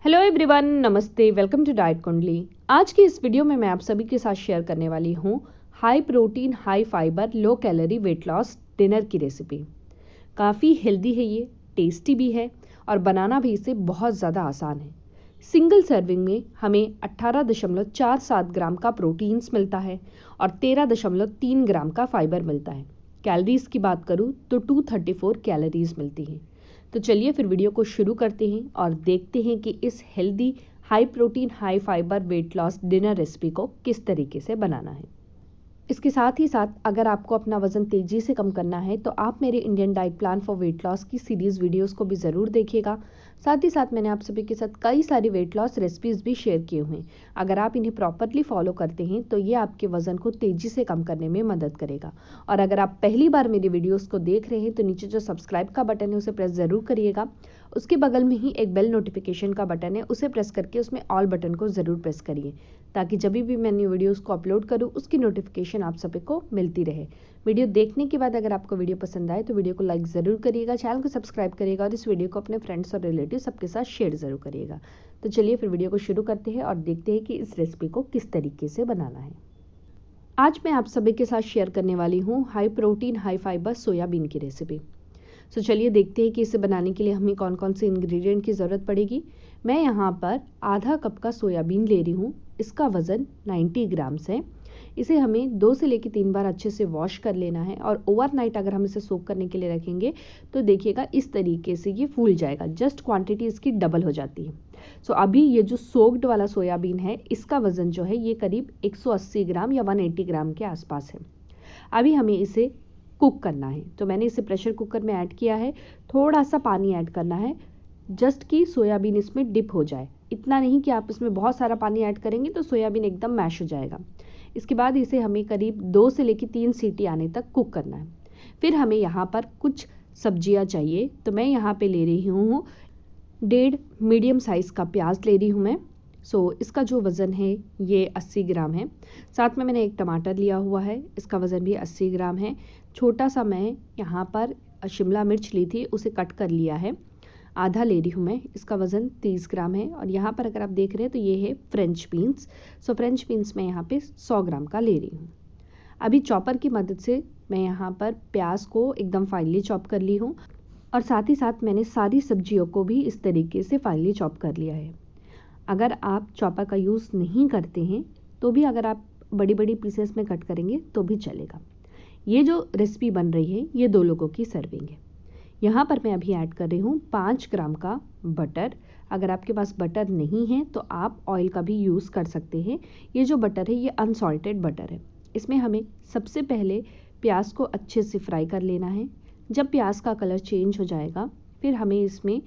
Hello everyone, नमस्ते, welcome to diet कुंडली। आज की इस वीडियो में मैं आप सभी के साथ शेयर करने वाली हूँ high protein, high fibre, low calorie weight loss dinner की रेसिपी। काफ़ी हेल्दी है ये, टेस्टी भी है और बनाना भी इसे बहुत ज़्यादा आसान है। सिंगल सर्विंग में हमें 18.47 ग्राम का प्रोटीन्स मिलता है और 13.3 ग्राम का फाइबर मिलता है। कैलोरीज की बात करूँ तो 234 कैलोरीज मिलती हैं। तो चलिए फिर वीडियो को शुरू करते हैं और देखते हैं कि इस healthy high protein high fibre weight loss dinner recipe को किस तरीके से बनाना है। इसके साथ ही साथ अगर आपको अपना वजन तेजी से कम करना है तो आप मेरे Indian diet plan for weight loss की सीरीज वीडियोस को भी ज़रूर देखिएगा। साथ ही साथ मैंने आप सभी के साथ कई सारी वेट लॉस रेसिपीज़ भी शेयर किए हुए हैं। अगर आप इन्हें प्रॉपरली फॉलो करते हैं तो ये आपके वजन को तेजी से कम करने में मदद करेगा। और अगर आप पहली बार मेरी वीडियोज़ को देख रहे हैं तो नीचे जो सब्सक्राइब का बटन है उसे प्रेस ज़रूर करिएगा। उसके बगल में ही एक बेल नोटिफिकेशन का बटन है, उसे प्रेस करके उसमें ऑल बटन को ज़रूर प्रेस करिए ताकि जब भी मैं न्यू वीडियोस को अपलोड करूं उसकी नोटिफिकेशन आप सभी को मिलती रहे। वीडियो देखने के बाद अगर आपको वीडियो पसंद आए तो वीडियो को लाइक ज़रूर करिएगा, चैनल को सब्सक्राइब करिएगा और इस वीडियो को अपने फ्रेंड्स और रिलेटिव सबके साथ शेयर ज़रूर करिएगा। तो चलिए फिर वीडियो को शुरू करते हैं और देखते हैं कि इस रेसिपी को किस तरीके से बनाना है। आज मैं आप सभी के साथ शेयर करने वाली हूँ high protein high fibre soybean की रेसिपी। तो चलिए देखते हैं कि इसे बनाने के लिए हमें कौन कौन से इंग्रेडिएंट की ज़रूरत पड़ेगी। मैं यहाँ पर आधा कप का सोयाबीन ले रही हूँ। इसका वज़न 90 ग्राम्स है। इसे हमें 2 से लेकर 3 बार अच्छे से वॉश कर लेना है और ओवरनाइट अगर हम इसे सोक करने के लिए रखेंगे तो देखिएगा इस तरीके से ये फूल जाएगा, जस्ट क्वांटिटी इसकी डबल हो जाती है। सो अभी ये जो सोक्ड वाला सोयाबीन है इसका वज़न जो है ये करीब 180 ग्राम या 180 ग्राम के आसपास है। अभी हमें इसे कुक करना है तो मैंने इसे प्रेशर कुकर में ऐड किया है। थोड़ा सा पानी ऐड करना है जस्ट कि सोयाबीन इसमें डिप हो जाए। इतना नहीं कि आप इसमें बहुत सारा पानी ऐड करेंगे तो सोयाबीन एकदम मैश हो जाएगा। इसके बाद इसे हमें करीब 2 से लेकर 3 सीटी आने तक कुक करना है। फिर हमें यहाँ पर कुछ सब्जियाँ चाहिए तो मैं यहाँ पे ले रही हूँ 1.5 मीडियम साइज़ का प्याज ले रही हूँ मैं। इसका जो वज़न है ये 80 ग्राम है। साथ में मैंने एक टमाटर लिया हुआ है, इसका वज़न भी 80 ग्राम है। छोटा सा मैं यहाँ पर शिमला मिर्च ली थी, उसे कट कर लिया है, आधा ले रही हूँ मैं, इसका वज़न 30 ग्राम है। और यहाँ पर अगर आप देख रहे हैं तो ये है फ्रेंच बीन्स। फ्रेंच बीन्स मैं यहाँ पे 100 ग्राम का ले रही हूँ। अभी चॉपर की मदद से मैं यहाँ पर प्याज को एकदम फाइनली चॉप कर ली हूँ और साथ ही साथ मैंने सारी सब्जियों को भी इस तरीके से फाइनली चॉप कर लिया है। अगर आप चॉपर का यूज़ नहीं करते हैं तो भी अगर आप बड़ी बड़ी पीसेस में कट करेंगे तो भी चलेगा। ये जो रेसिपी बन रही है ये 2 लोगों की सर्विंग है। यहाँ पर मैं अभी ऐड कर रही हूँ 5 ग्राम का बटर। अगर आपके पास बटर नहीं है तो आप ऑयल का भी यूज़ कर सकते हैं। ये जो बटर है ये अनसॉल्टेड बटर है। इसमें हमें सबसे पहले प्याज को अच्छे से फ्राई कर लेना है। जब प्याज का कलर चेंज हो जाएगा फिर हमें इसमें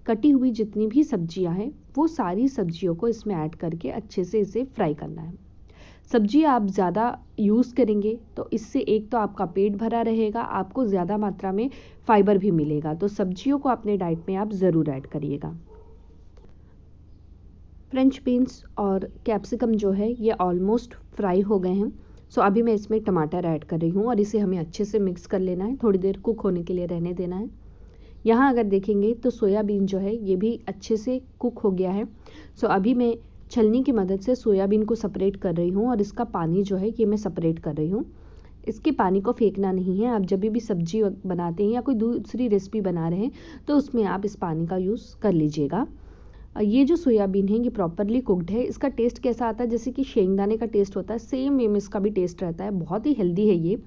कटी हुई जितनी भी सब्जियां हैं वो सारी सब्जियों को इसमें ऐड करके अच्छे से इसे फ्राई करना है। सब्जी आप ज़्यादा यूज़ करेंगे तो इससे एक तो आपका पेट भरा रहेगा, आपको ज़्यादा मात्रा में फाइबर भी मिलेगा। तो सब्जियों को अपने डाइट में आप ज़रूर ऐड करिएगा। फ्रेंच बीन्स और कैप्सिकम जो है ये ऑलमोस्ट फ्राई हो गए हैं। अभी मैं इसमें टमाटर ऐड कर रही हूँ और इसे हमें अच्छे से मिक्स कर लेना है, थोड़ी देर कुक होने के लिए रहने देना है। यहाँ अगर देखेंगे तो सोयाबीन जो है ये भी अच्छे से कुक हो गया है। अभी मैं छलनी की मदद से सोयाबीन को सेपरेट कर रही हूँ और इसका पानी जो है ये मैं सेपरेट कर रही हूँ। इसके पानी को फेंकना नहीं है। आप जब भी सब्जी बनाते हैं या कोई दूसरी रेसिपी बना रहे हैं तो उसमें आप इस पानी का यूज़ कर लीजिएगा। ये जो सोयाबीन है ये प्रॉपरली कुकड है। इसका टेस्ट कैसा आता है, जैसे कि शेंगदाने का टेस्ट होता है, सेम वे में इसका भी टेस्ट रहता है। बहुत ही हेल्दी है, ये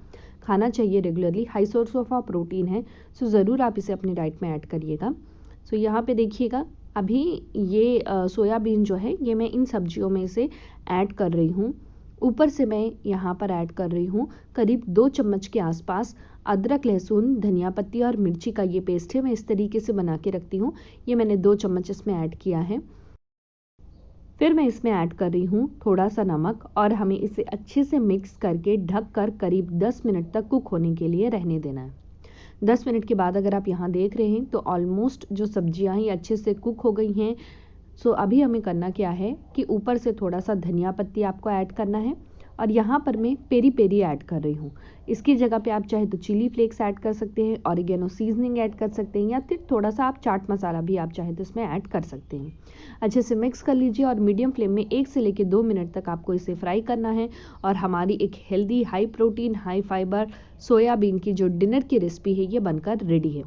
खाना चाहिए regularly, high source of protein है। ज़रूर आप इसे अपनी डाइट में ऐड करिएगा। यहाँ पे देखिएगा अभी ये सोयाबीन जो है ये मैं इन सब्जियों में से ऐड कर रही हूँ। ऊपर से मैं यहाँ पर ऐड कर रही हूँ करीब 2 चम्मच के आसपास अदरक, लहसुन, धनिया पत्ती और मिर्ची का ये पेस्ट है। मैं इस तरीके से बना के रखती हूँ। ये मैंने 2 चम्मच इसमें ऐड किया है। फिर मैं इसमें ऐड कर रही हूँ थोड़ा सा नमक और हमें इसे अच्छे से मिक्स करके ढक कर करीब 10 मिनट तक कुक होने के लिए रहने देना है। 10 मिनट के बाद अगर आप यहाँ देख रहे हैं तो ऑलमोस्ट जो सब्जियाँ हैं अच्छे से कुक हो गई हैं। अभी हमें करना क्या है कि ऊपर से थोड़ा सा धनिया पत्ती आपको ऐड करना है और यहाँ पर मैं पेरी पेरी ऐड कर रही हूँ। इसकी जगह पे आप चाहे तो चिली फ्लेक्स ऐड कर सकते हैं, ऑरिगेनो सीजनिंग ऐड कर सकते हैं, या फिर थोड़ा सा आप चाट मसाला भी आप चाहे तो इसमें ऐड कर सकते हैं। अच्छे से मिक्स कर लीजिए और मीडियम फ्लेम में 1 से लेकर 2 मिनट तक आपको इसे फ्राई करना है। और हमारी एक healthy, high protein, high fibre soybean की जो डिनर की रेसिपी है ये बनकर रेडी है।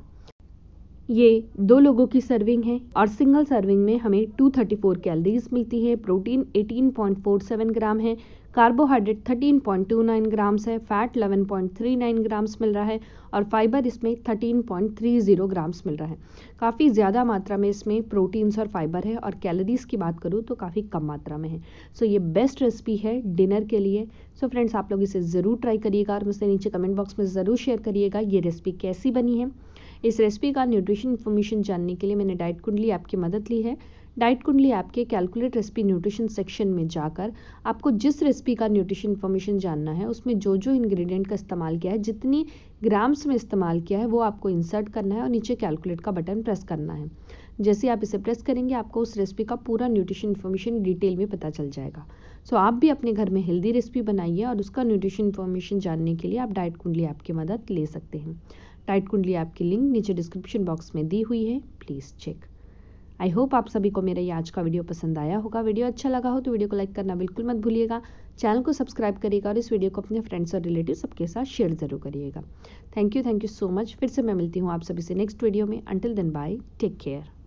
ये 2 लोगों की सर्विंग है और सिंगल सर्विंग में हमें 234 कैलोरीज मिलती है। प्रोटीन 18.47 ग्राम है, कार्बोहाइड्रेट 13.29 ग्राम्स है, फैट 11.39 ग्राम्स मिल रहा है और फाइबर इसमें 13.30 ग्राम्स मिल रहा है। काफ़ी ज़्यादा मात्रा में इसमें प्रोटीन्स और फाइबर है और कैलोरीज की बात करूँ तो काफ़ी कम मात्रा में है। सो ये बेस्ट रेसिपी है डिनर के लिए। सो फ्रेंड्स, आप लोग इसे ज़रूर ट्राई करिएगा और मुझसे नीचे कमेंट बॉक्स में ज़रूर शेयर करिएगा ये रेसिपी कैसी बनी है। इस रेसिपी का न्यूट्रिशन इन्फॉर्मेशन जानने के लिए मैंने डाइट कुंडली ऐप की मदद ली है। डाइट कुंडली ऐप के कैलकुलेट रेसिपी न्यूट्रिशन सेक्शन में जाकर आपको जिस रेसिपी का न्यूट्रिशन इन्फॉर्मेशन जानना है उसमें जो जो इंग्रेडिएंट का इस्तेमाल किया है, जितनी ग्राम्स में इस्तेमाल किया है, वो आपको इंसर्ट करना है और नीचे कैलकुलेट का बटन प्रेस करना है। जैसे आप इसे प्रेस करेंगे आपको उस रेसिपी का पूरा न्यूट्रिशन इन्फॉर्मेशन डिटेल में पता चल जाएगा। सो आप भी अपने घर में हेल्दी रेसिपी बनाइए और उसका न्यूट्रिशन इन्फॉर्मेशन जानने के लिए आप डाइट कुंडली ऐप की मदद ले सकते हैं। डाइट कुंडली ऐप की लिंक नीचे डिस्क्रिप्शन बॉक्स में दी हुई है, प्लीज़ चेक। आई होप आप सभी को मेरा ये आज का वीडियो पसंद आया होगा। वीडियो अच्छा लगा हो तो वीडियो को लाइक करना बिल्कुल मत भूलिएगा। चैनल को सब्सक्राइब करिएगा और इस वीडियो को अपने फ्रेंड्स और रिलेटिव सबके साथ शेयर जरूर करिएगा। Thank you so much. फिर से मैं मिलती हूँ आप सभी से नेक्स्ट वीडियो में। Until then bye, take care.